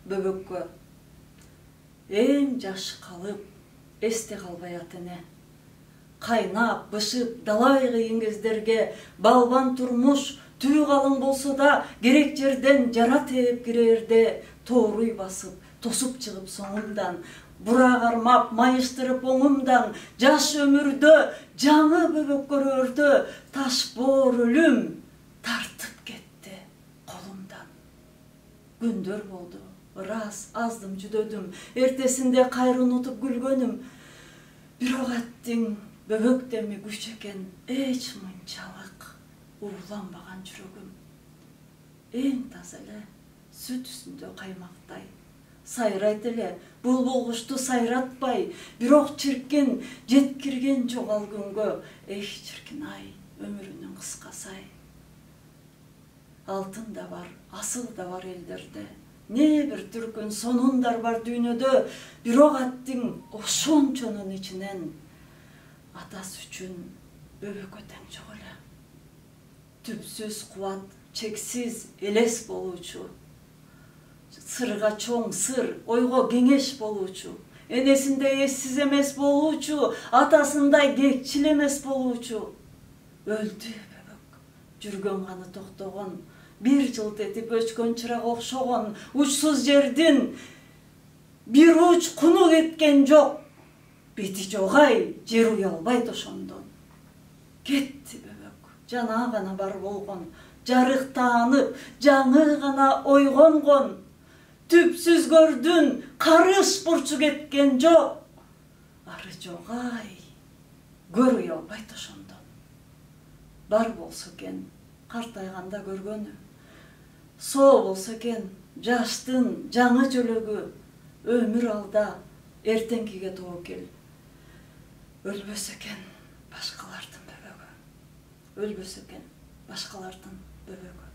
Böbökkө эң жашы калып эсте калбайат эне. Кайнап, бышып, далай кыйын кездерге балбан турмуш түү калың болсо да керек жерден жара тээп кирерде тооруй басып, тосуп чыгып соңумдан, бура кармап, майыштырып оңумдан, жаш өмүрдө жаңы бөбөккөрөрдө таш боор өлүм тартып кетти колумдан. Күндөр болду, ырас аздым жүдөдүм, эртесинде кайра унутуп күлгөнүм. Бирок аттиң бөбөктеми күч экен, эч мынчалык ууланбаган жүрөгүм. Эң таза эле, сүт үстүндө каймактай. Сайрайт эле, булбул кушту сайратпай, бирок чиркин жеткирген жок ал күнгө. Эх, чиркин ай, өмүрүнүн кыскасы-ай. Алтын да бар, асыл да бар элдерде. Не бир түркүн сонундар бар дүйнөдө, бирок аттиң ошончонун ичинен атасы үчүн бөбөккө тең жок эле. Түпсүз кубат, чексиз элес болуучу. Сырга чоң сыр, ойго кеңеш болуучу. Энесиндей эссиз эмес болуучу, атасындай кекчил эмес болуучу. Өлдү бөбөк, жүргөн каны токтогон, бир жылт этип өчкөн чырак окшогон, учсуз жердин бир уч куну кеткен жок. Бети жок-ай, жер уялбайт ошондон. Кетти бөбөк, жана гана бар болгон, жарыктанып, жаңы гана ойгонгон. Түпсүз көрдүн, карыш бурчу кеткен жок. Ары жок-ай, көр уялбайт ошондон. Бар болсо экен, картайганда көргөнү. Соо болсо экен, жаштын жаңы жөлөгү. Өмүр алда, эртеңкиге тобокел. Өлбөсө экен башкалардын бөбөгү. Өлбөсө экен башкалардын бөбөгү.